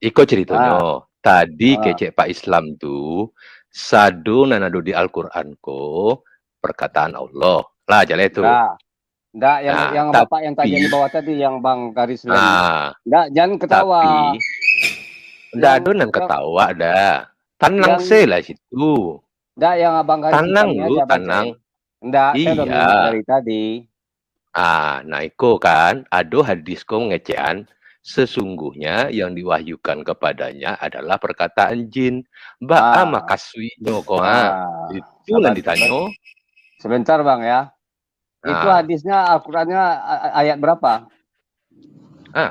Iko ceritanya, Ah, tadi ah. kecek Pak Islam tuh, sadu nanado di Al-Quran ko, perkataan Allah. Lah, jalan itu. Enggak, Nah, yang Bapak yang tapi, tanya di bawah tadi yang Bang garis lem. ah, Enggak, jangan ketawa. tapi, ndak Yang ada yang yang ketawa dah. Tenang yang lah situ. enggak yang Abang garis Tenang hitamnya lu, aja tenang. bacain. Enggak, saya udah Iya. menyimak dari tadi. Nah iko kan, ado hadis ko ngecean, sesungguhnya yang diwahyukan kepadanya adalah perkataan jin. Ba'a Ah, makaswinyo ko ha. ah, Itu sabar. yang ditanya. Sebentar Bang ya. Itu Nah, hadisnya Al-Qur'annya ayat berapa?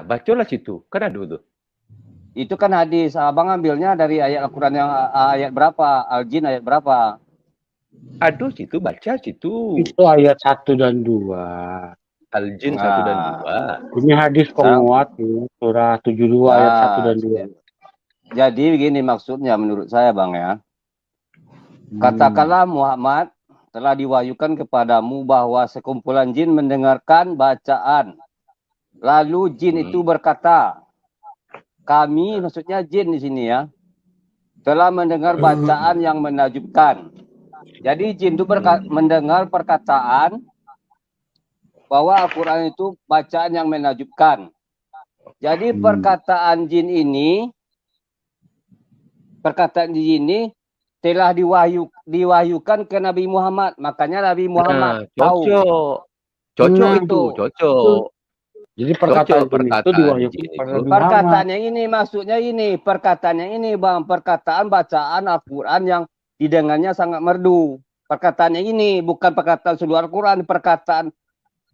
bacalah situ. Kan ada tuh. Itu kan hadis. Abang ambilnya dari ayat Al-Qur'an yang ayat berapa? Al-Jin ayat berapa? Aduh, situ baca situ. Itu ayat 1 dan 2. Al-Jin 1 dan 2. Ini hadis penguat surah 72 ayat 1 dan 2. Jadi begini maksudnya menurut saya Bang ya. Katakanlah Muhammad telah diwahyukan kepadamu bahwa sekumpulan jin mendengarkan bacaan. Lalu jin itu berkata, kami maksudnya jin di sini ya, telah mendengar bacaan yang menakjubkan. Jadi jin itu mendengar perkataan bahwa Al-Quran itu bacaan yang menakjubkan. Jadi perkataan jin ini telah diwahyukan ke Nabi Muhammad. Makanya Nabi Muhammad tahu. Cocok itu, cocok. Jadi perkataan itu diwahyukan kepada Nabi Muhammad. Perkataan yang ini maksudnya ini, perkataan yang ini Bang, perkataan bacaan Al-Quran yang didengarnya sangat merdu. Perkataan yang ini bukan perkataan seluruh Al-Quran, perkataan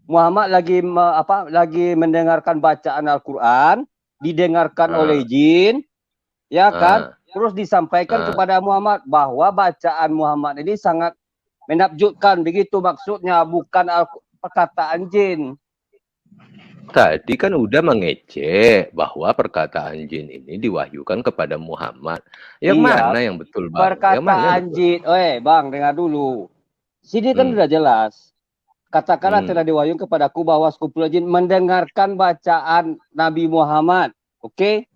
Muhammad lagi mendengarkan bacaan Al-Quran, didengarkan oleh jin, ya kan? Terus disampaikan kepada Muhammad bahwa bacaan Muhammad ini sangat menakjubkan, begitu maksudnya, bukan perkataan jin. Tadi kan udah mengecek bahwa perkataan jin ini diwahyukan kepada Muhammad. Yang mana yang betul, Bang? Perkataan jin, Bang, dengar dulu. Sini kan udah jelas. Katakanlah telah diwahyukan kepadaku bahwa sekumpulan jin mendengarkan bacaan Nabi Muhammad. Oke?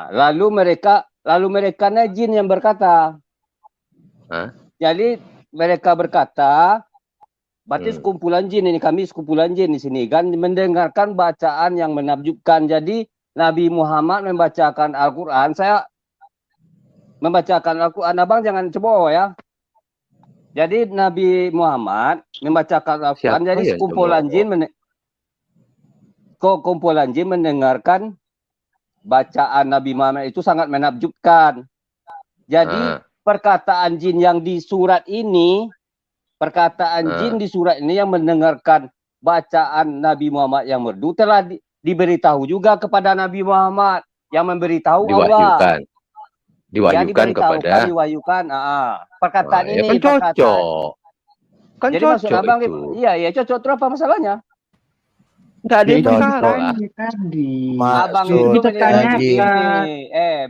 Lalu mereka jin yang berkata. Jadi mereka berkata, berarti sekumpulan jin ini, kami sekumpulan jin di sini kan mendengarkan bacaan yang menakjubkan. Jadi Nabi Muhammad membacakan Al-Quran, saya membacakan Al-Quran, Abang jangan ceboh ya. Jadi Nabi Muhammad membacakan Al-Quran, jadi kumpulan jin mendengarkan bacaan Nabi Muhammad itu sangat menakjubkan. Jadi perkataan jin yang di surat ini, jin di surat ini yang mendengarkan bacaan Nabi Muhammad yang merdu telah diberitahu juga kepada Nabi Muhammad, yang memberitahu Allah. Diwahyukan kepada. Perkataan ini kan cocok. Kan jadi cocok maksud Abang itu. Iya, cocok. Terus apa masalahnya? Enggak ada yang masalah. Abang itu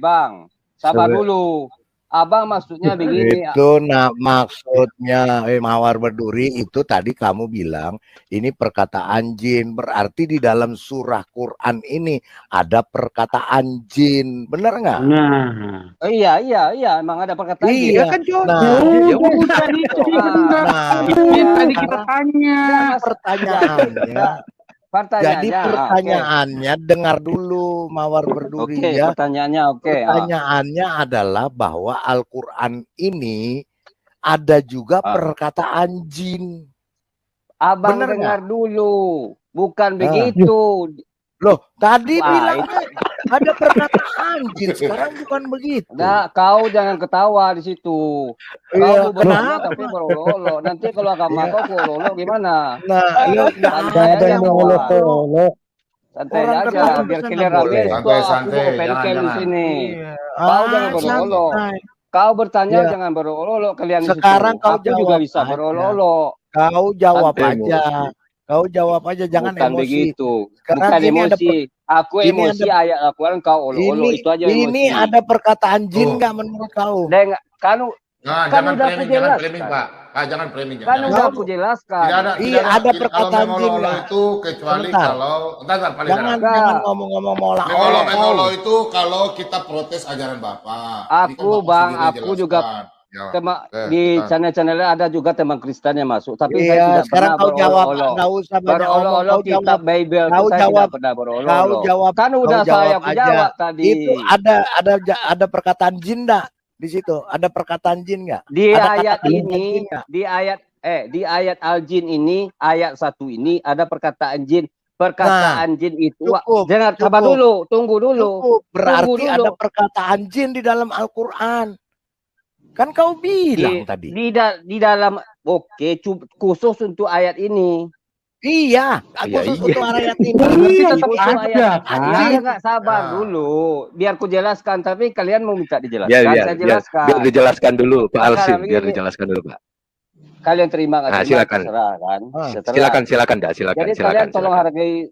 Bang, sabar dulu. Abang maksudnya begini. Itu maksudnya Mawar Berduri itu tadi kamu bilang ini perkataan jin, berarti di dalam surah Quran ini ada perkataan jin, benar nggak? Iya, emang ada perkataan jin. Iya kan bukan itu. Tadi kita tanya. Jadi pertanyaannya dengar dulu Mawar Berduri ya. Pertanyaannya adalah bahwa Al-Quran ini ada juga perkataan jin. Abang dengar dulu, bukan begitu. Loh, tadi bilang ada perkataan jin, sekarang bukan begitu. Nah, kau jangan ketawa di situ. Kau kenapa? Tapi berolok. Nanti kalau agama kau berolok gimana? Santai aja ngolok-ngolok. Santai aja, biar clear habis. Santai, di sini. Kau jangan berolok. Kau bertanya jangan berolok kalian. Sekarang kau juga bisa berolok. Kau jawab aja. Kau jawab aja, jangan bukan emosi. Begitu. Bukan emosi. Aku emosi ayat Al-Quran, kau olo-olo. Itu aja emosi. Ini ada perkataan jin nggak menurut kau? Jangan framing, Pak. jangan framing. Kan Jangan. udah aku jelaskan. Tidak ada, Iya, ada kalau perkataan jin mengolo nggak? itu kecuali Sebentar. kalau paling Jangan ngomong-ngomong mola. mengolo itu kalau kita protes ajaran Bapak. Ini kan Aku Bapak Bang, sendiri aku juga jelaskan. Ya, di kita- channel-channelnya ada juga teman Kristen yang masuk, tapi saya Iya, tidak sekarang pernah kau jawab, berolo-olo. nggak usah banyak ngomong. Berolo-olo Kau jawab, kitab Bible itu kau saya jawab, tidak pernah kau berolo-olo. jawab, Kan udah kau jawab aku aja. jawab tadi. Itu ada perkataan jin nggak di situ? Ada perkataan jin nggak? Di Ada ayat kata-kata ini, jin nggak? di ayat al-jin ini, ayat 1 ini ada perkataan jin. Perkataan jin itu, cukup, jangan sabar cukup. dulu, tunggu dulu. Cukup, berarti Tunggu dulu. ada perkataan jin di dalam Al-Quran. Kan kau bilang tadi. Di dalam, oke, khusus untuk ayat ini. Iya, khusus untuk ayat ini. Iya, Tapi tetap itu ada kan. kan. Nggak sabar dulu. Biar ku jelaskan, tapi kalian mau minta dijelaskan. Biar Saya jelaskan. dijelaskan dulu Pak Sekarang Alsim, biar begini. dijelaskan dulu Pak. Kalian terima nggak terima, Silakan. terserah kan. Terserah. Silakan Dak, silakan. Jadi kalian tolong hargai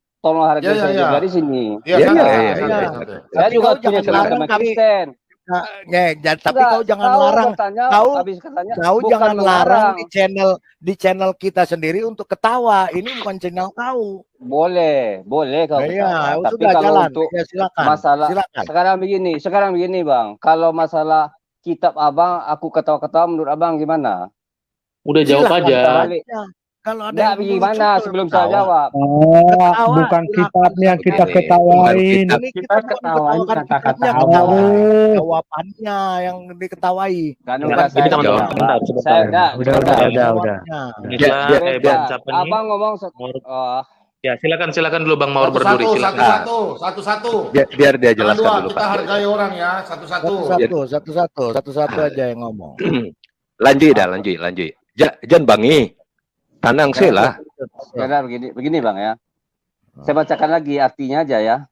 saya juga di sini. Iya, Iya. Saya Tapi juga kau punya jangan teman larang, Kristen. tapi kau jangan larang. Kau jangan larang di channel kita sendiri untuk ketawa. Ini bukan channel kau. Boleh kau Iya, ketawa. Tapi sudah kalau jalan. untuk Ya, silakan. masalah Silakan. sekarang begini Bang. Kalau masalah kitab Abang, aku ketawa-ketawa, menurut Abang gimana? Udah jawab Silakan, aja. Balik. Kalau ada Nggak, yang gimana lucu, sebelum ketawa. saya jawab? Oh, bukan kitabnya yang kita ketawain. Ini Kita ketawain kata-kata kitabnya, Allah. jawabannya yang diketawai. Kan Ini udah saya teman-teman jawab. sebentar, sebentar. Saya enggak. Udah. Jawabnya. Inilah siapa nih? Abang ngomong Ya, silakan dulu Bang Mawar berduri. Silakan. Satu-satu. Biar dia Jangan jelaskan dua, dulu kita Pak. hargai orang ya, satu-satu. Satu-satu aja yang ngomong. Lanjut. Jangan bangi. Tanang sih lah. Karena begini Bang ya. Saya bacakan lagi artinya aja ya.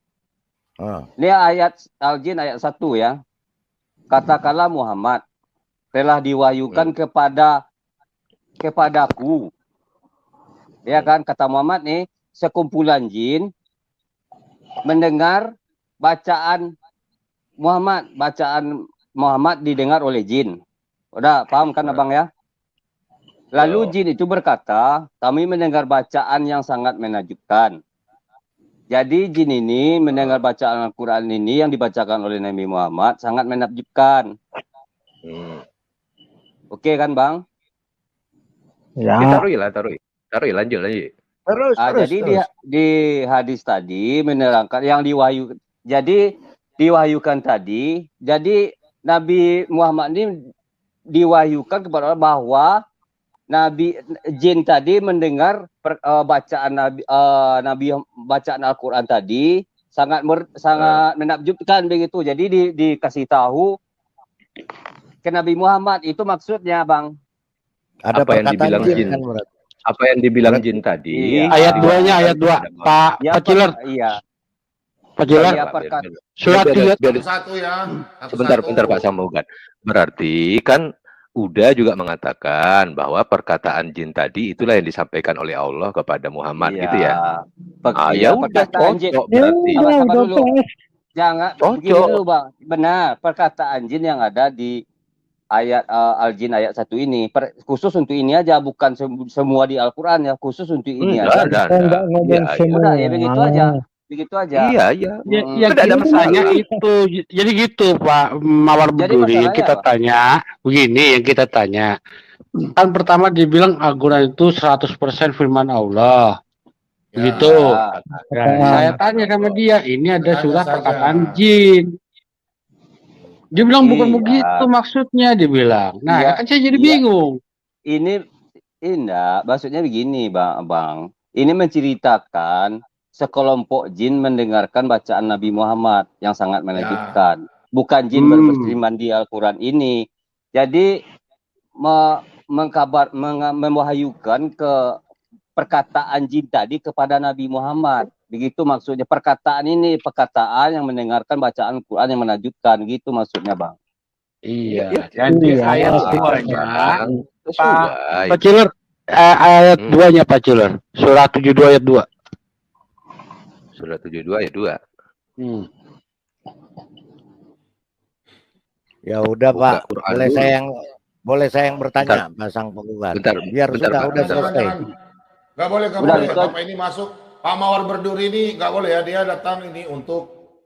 Ini ayat Al-Jin ayat 1 ya. Katakanlah Muhammad telah diwahyukan kepadaku. Ya kan, kata Muhammad nih, sekumpulan jin mendengar bacaan Muhammad didengar oleh jin. Udah paham kan Abang ya? Lalu jin itu berkata, kami mendengar bacaan yang sangat menakjubkan. Jadi jin ini mendengar bacaan Al-Quran ini yang dibacakan oleh Nabi Muhammad sangat menakjubkan. Oke kan Bang? Ya. Taruh, lanjut. Terus. Jadi di hadis tadi menerangkan yang diwahyukan tadi. Jadi Nabi Muhammad ini diwahyukan kepada Allah bahwa Nabi jin tadi mendengar bacaan Nabi bacaan Al-Quran tadi sangat menakjubkan begitu. Jadi dikasih tahu ke Nabi Muhammad, itu maksudnya Bang. Ada apa yang dibilang jin? Apa yang dibilang jin tadi? Iya. Ayat 2-nya, ayat 2. Pak Ciler. Iya. Pak Ciler. Surat Satu ya. Sebentar Pak Samugan. Berarti kan udah juga mengatakan bahwa perkataan jin tadi itulah yang disampaikan oleh Allah kepada Muhammad gitu ya. Ya udah perkataan jin. Berarti. Sabar dulu. Jangan begini Cocok. dulu Bang. Benar, perkataan jin yang ada di ayat Al-Jin ayat 1 ini khusus untuk ini aja, bukan semua di Al-Qur'an ya, khusus untuk ini aja. Enggak ngomong semua. Udah ya begitu aja. Begitu aja. Iya. Yang Tidak ada kita tanya itu, jadi gitu Pak Mawar Berduri, yang kita tanya begini, yang kita tanya kan pertama dibilang Al-Quran itu 100% firman Allah, gitu. Saya tanya sama dia, ini ada surat perkataan jin. Dia bilang bukan begitu maksudnya, dia bilang. Nah, kan saya jadi bingung. Ini enggak, maksudnya begini Bang. Ini menceritakan sekelompok jin mendengarkan bacaan Nabi Muhammad yang sangat menakjubkan. Bukan jin berseriman di Al-Quran ini. Jadi mewahyukan ke perkataan jin tadi kepada Nabi Muhammad. Begitu maksudnya, perkataan yang mendengarkan bacaan Quran yang menakjubkan, gitu maksudnya Bang. Iya. Jadi ayat 2-nya Pak Ciler, ayat 2-nya Pak Ciler. Surah 72 ayat 2. Surah 72 ayat 2. Ya udah Pak, boleh saya yang Boleh saya yang bertanya, Pak Sang Penggugat? Bentar, Biar bentar, sudah Pak. selesai. Nggak boleh, nggak Udah, boleh. itu- Bapak ini masuk. Pak Mawar Berduri ini nggak boleh ya. Dia datang ini untuk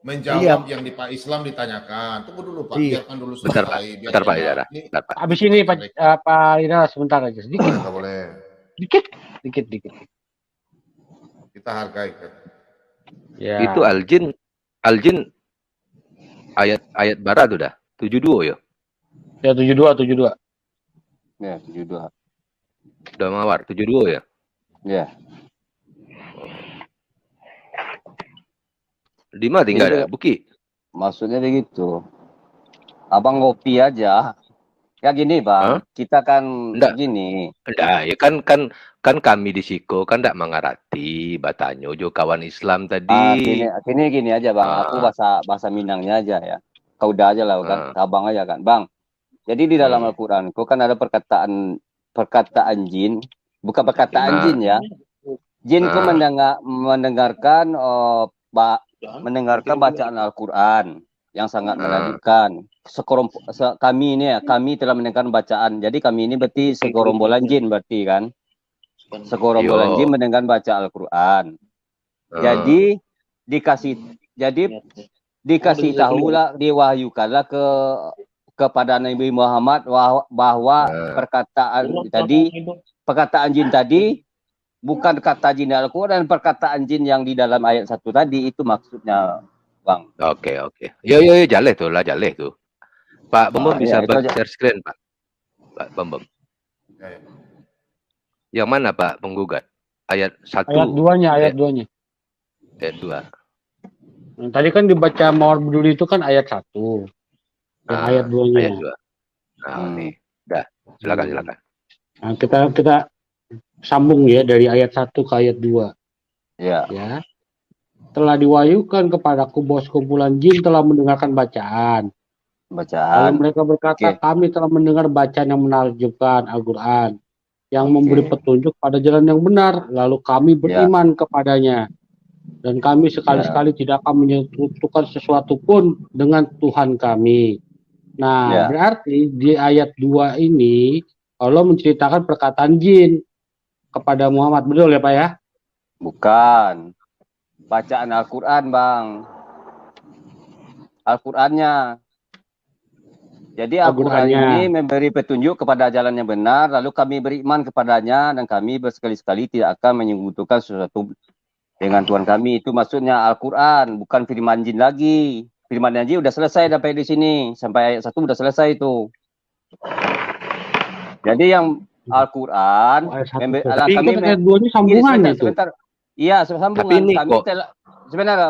menjawab yang di Pak Islam ditanyakan. Tunggu dulu Pak, biarkan dulu Bentar, Pak. selesai. Bentar, Pak Biar Idara. ini Bentar, Pak. Habis ini Pak Ira sebentar aja sedikit. nggak boleh. Dikit. Kita hargai. Ya. Itu Aljin ayat barat udah 72 ya. Ya 72. Ya, 72. Udah Mawar 72 ya. Ya. Di mana tinggal ada Buki? Maksudnya begitu. Abang ngopi aja. Ya gini Bang, kita kan gini. Enggak, ya kan kami di Siko kan enggak mengarati Batanyo jo kawan Islam tadi. Gini aja Bang, aku bahasa Minangnya aja ya. Kau udah aja lah kan, abang aja kan. Bang, jadi di dalam Al-Quran itu kan ada perkataan jin, bukan perkataan jin ya. Jin itu mendengarkan bacaan Al-Quran yang sangat menakjubkan. Kami telah mendengarkan bacaan. Jadi kami ini berarti segerombolan jin berarti kan. Segerombolan jin mendengar baca Al-Quran. Jadi dikasih tahulah, diwahyukanlah kepada Nabi Muhammad bahwa perkataan jin tadi bukan kata jin Al-Quran, perkataan jin yang di dalam ayat 1 tadi itu maksudnya Bang. Oke. Yo jaleh tuh. Pak Bambam bisa share screen, Pak. Pak Bambam. Yang mana Pak penggugat? Ayat 1. Ayat 2-nya. Ayat 2. Tadi kan dibaca Mawar Berduri itu kan ayat 1. Ayat 2-nya. Ayat 2. Nah, ini. Dah, silakan. Nah, kita sambung ya dari ayat 1 ke ayat 2. Ya. Telah diwahyukan kepadaku bahwa sekumpulan jin telah mendengarkan bacaan. Lalu mereka berkata, kami telah mendengar bacaan yang menakjubkan Al-Quran yang memberi petunjuk pada jalan yang benar. Lalu kami beriman kepadanya. Dan kami sekali-sekali tidak akan menyekutukan sesuatu pun dengan Tuhan kami. Nah, berarti di ayat 2 ini Allah menceritakan perkataan jin kepada Muhammad. Betul ya Pak ya? Bukan. Bacaan Al-Quran Bang. Al-Qurannya. Jadi Al-Quran ini memberi petunjuk kepada jalan yang benar, lalu kami beriman kepadanya, dan kami bersekali-sekali tidak akan menyekutukan sesuatu dengan Tuhan kami. Itu maksudnya Al-Quran, bukan firman jin lagi. Firman jin udah selesai sampai di sini, sampai ayat 1 udah selesai itu. Jadi yang Al-Quran, ayat 2 ini sambungan itu. Sebentar. Iya, sambungan.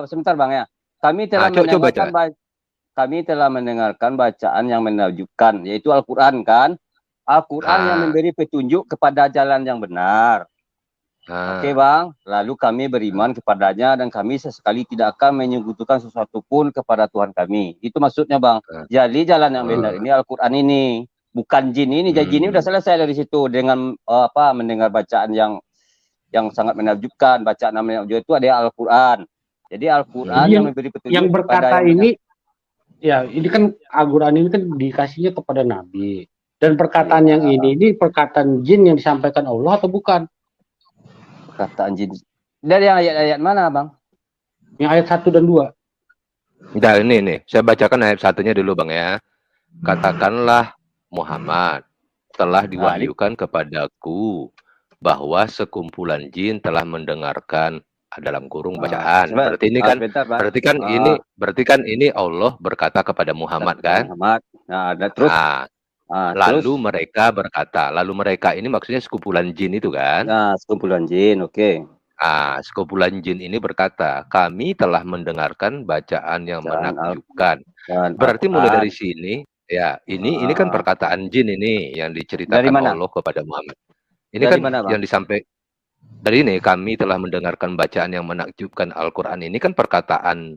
Sebentar Bang ya. Kami telah mendengarkan bacaan yang menakjubkan, yaitu Al-Quran kan. Al-Quran yang memberi petunjuk kepada jalan yang benar. Oke Bang, lalu kami beriman kepadanya dan kami sesekali tidak akan menyekutukan sesuatu pun kepada Tuhan kami. Itu maksudnya Bang. Jadi jalan yang benar ini Al-Quran ini, bukan jin ini. Jadi jin ini udah selesai dari situ dengan mendengar bacaan yang sangat menakjubkan. Bacaan yang menakjubkan itu ada Al-Quran. Jadi Al-Quran yang memberi petunjuk yang berkata ini. Ya, ini kan Al-Quran ini kan dikasihnya kepada Nabi. Dan perkataan yang ini perkataan jin yang disampaikan Allah atau bukan? Perkataan jin. Dari ayat-ayat mana, Bang? Yang ayat 1 dan 2. Nah, ini. Saya bacakan ayat 1-nya dulu, Bang ya. Katakanlah Muhammad telah diwahyukan kepadaku bahwa sekumpulan jin telah mendengarkan dalam kurung bacaan. Berarti ini kan berarti kan ini Allah berkata kepada Muhammad kan? Muhammad. Nah, terus lalu mereka berkata, lalu mereka ini maksudnya sekumpulan jin itu kan? Nah, sekumpulan jin, oke. Sekumpulan jin ini berkata, kami telah mendengarkan bacaan yang menakjubkan. Berarti mulai dari sini, ya ini kan perkataan jin ini yang diceritakan Allah kepada Muhammad. Ini kan yang disampaikan. Dari ini kami telah mendengarkan bacaan yang menakjubkan Al-Quran ini kan perkataan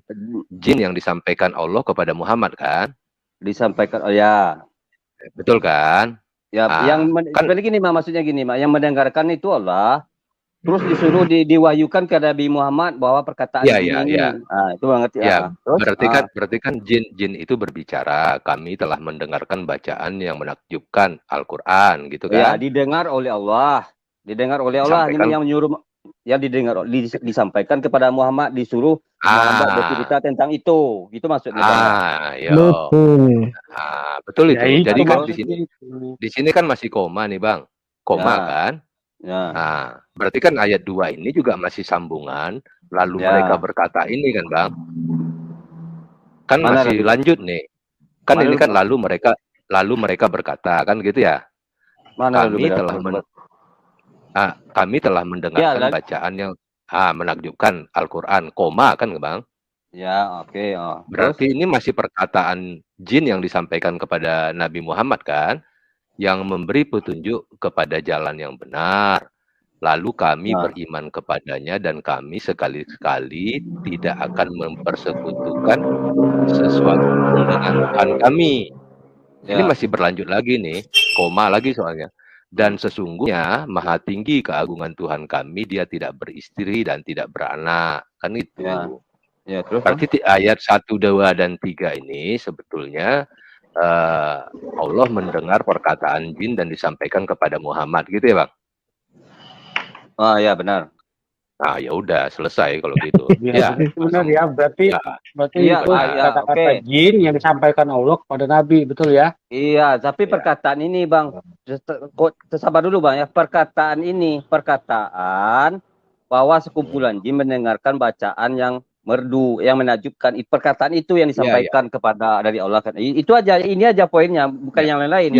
jin yang disampaikan Allah kepada Muhammad kan? Disampaikan, ya. Betul kan? Ya, yang begini maksudnya gini, yang mendengarkan itu Allah. terus disuruh diwahyukan ke Nabi Muhammad bahwa perkataan jin ini. Nah, itu banget ya. Berarti kan jin itu berbicara. Kami telah mendengarkan bacaan yang menakjubkan Al-Qur'an gitu kan. Ya, didengar oleh Allah. Didengar oleh Allah ini yang menyuruh, yang didengar disampaikan kepada Muhammad, disuruh Muhammad bercerita tentang itu. Gitu maksudnya. Betul itu. Ya, jadi kan di sini kan masih koma nih, Bang. Koma kan? Ya. Nah, berarti kan ayat 2 ini juga masih sambungan, lalu mereka berkata ini kan, Bang. Kan mana masih lanjut nih. Kan ini kan lalu mereka berkata kan gitu ya. Kami telah mendengarkan bacaan yang menakjubkan Al-Qur'an, koma kan, Bang? Ya, oke. Berarti ini masih perkataan jin yang disampaikan kepada Nabi Muhammad kan? Yang memberi petunjuk kepada jalan yang benar. Lalu kami beriman kepadanya dan kami sekali-sekali tidak akan mempersekutukan sesuatu dengan Tuhan kami. Ini masih berlanjut lagi nih, koma lagi soalnya. Dan sesungguhnya maha tinggi keagungan Tuhan kami, dia tidak beristri dan tidak beranak. Kan itu. Terus, berarti ayat 1, 2, dan 3 ini sebetulnya Allah mendengar perkataan jin dan disampaikan kepada Muhammad gitu ya, Bang? Ya benar. Nah, ya udah selesai kalau gitu. Benar ya, berarti itu kata-kata jin yang disampaikan Allah kepada Nabi, betul ya? Iya, tapi perkataan ini, Bang, sabar dulu, Bang ya. Perkataan bahwa sekumpulan jin mendengarkan bacaan yang merdu, yang menakjubkan. Perkataan itu yang disampaikan kepada dari Allah kan. Itu aja, ini aja poinnya, bukan yang lain-lain.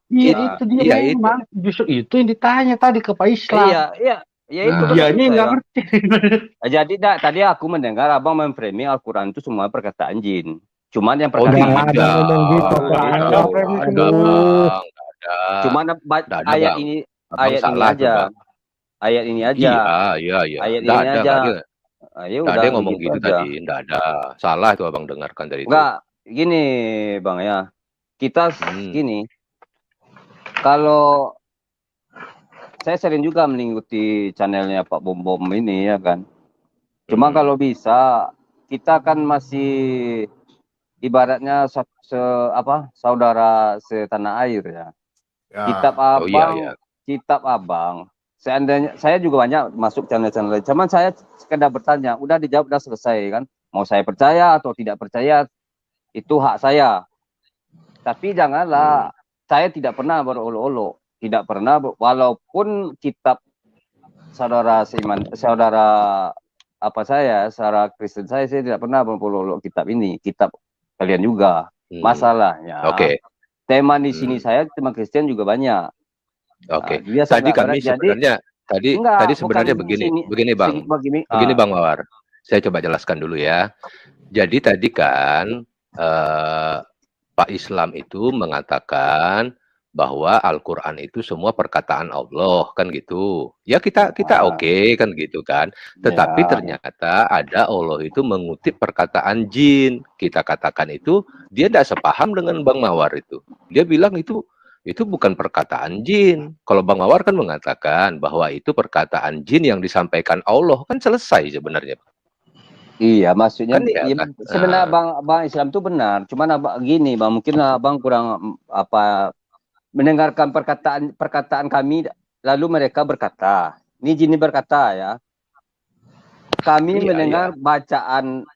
Itu dia memang. Justru itu yang ditanya tadi ke Pak Islam. Iya, itu dianya nggak ngerti. Jadi tadi aku mendengar Abang memframing Al-Quran itu semua perkataan jin. Cuman yang perkataan Cuman ayat ini aja. Ayat ini aja. Iya. Ayat ini aja. Ayo udah ngomong gitu tadi, enggak ada. Salah itu Abang dengarkan dari itu. Enggak, gini Bang ya. Kita gini. Kalau saya sering juga mengikuti channelnya Pak Bom Bom ini ya kan. Cuma kalau bisa kita kan masih ibaratnya saudara setanah air ya. Kitab Abang. Seandainya saya juga banyak masuk channel-channel lain. Cuman saya sekedar bertanya, udah dijawab, udah selesai kan. Mau saya percaya atau tidak percaya itu hak saya. Tapi janganlah saya tidak pernah berolok-olok, tidak pernah walaupun kitab saudara Kristen saya tidak pernah berolok-olok kitab ini, kitab kalian juga. Masalahnya. Tema di sini saya tema Kristen juga banyak. Tadi kami sebenarnya sebenarnya begini Bang. Begini Bang Mawar. Saya coba jelaskan dulu ya. Jadi tadi kan Pak Islam itu mengatakan bahwa Al-Qur'an itu semua perkataan Allah kan gitu. Ya kita oke kan gitu kan. Tetapi ternyata ada Allah itu mengutip perkataan jin. Kita katakan itu dia tidak sepaham dengan Bang Mawar itu. Dia bilang itu bukan perkataan jin. Kalau Bang Mawar kan mengatakan bahwa itu perkataan jin yang disampaikan Allah, kan selesai sebenarnya. Iya, maksudnya kan, sebenarnya Bang Islam itu benar. Cuman gini, Bang, mungkin Abang kurang mendengarkan perkataan kami, lalu mereka berkata, ini jin berkata ya. Kami mendengar bacaan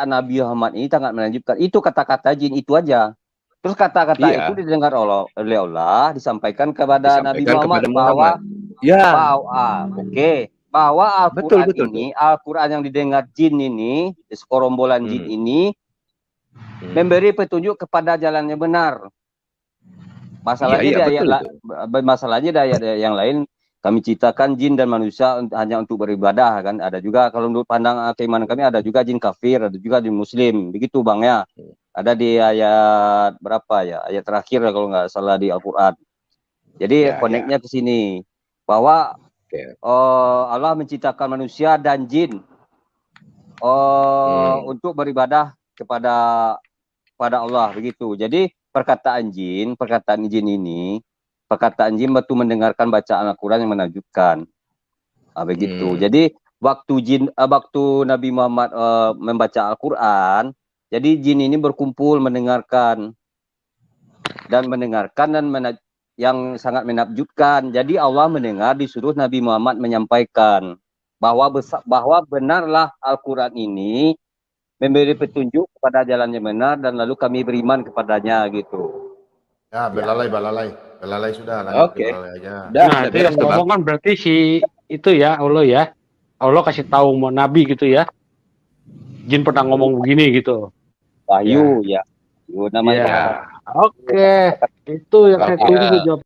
Nabi Muhammad ini sangat menakjubkan. Itu kata-kata jin itu aja. Terus kata-kata itu didengar oleh Allah, disampaikan kepada Nabi Muhammad bahwa bahwa Al-Quran ini, Al-Quran yang didengar jin ini, sekorombolan jin ini, memberi petunjuk kepada jalan yang benar. Masalahnya masalahnya dari yang lain, kami ciptakan jin dan manusia hanya untuk beribadah kan. Ada juga kalau menurut pandang keimanan kami ada juga jin kafir, ada juga jin muslim, begitu Bang ya. Ada di ayat berapa ya? Ayat terakhir kalau nggak salah di Al-Quran. Jadi koneknya ke sini bahwa Allah menciptakan manusia dan jin untuk beribadah kepada Allah begitu. Jadi perkataan jin ini, perkataan jin betul mendengarkan bacaan Al-Quran yang menakjubkan. Begitu. Jadi waktu Nabi Muhammad membaca Al-Quran, jadi jin ini berkumpul mendengarkan dan yang sangat menakjubkan. Jadi Allah mendengar, disuruh Nabi Muhammad menyampaikan bahwa benarlah Al-Quran ini memberi petunjuk kepada jalan yang benar dan lalu kami beriman kepadanya gitu. Ya, belalai sudah. Oke. Aja. Nah, itu yang ngomong kan berarti si itu ya Allah ya. Allah kasih tahu mau Nabi gitu ya. Jin pernah ngomong begini gitu. Wahyu ya. Namanya. Ya. Oke. Itu yang saya tunggu jawab.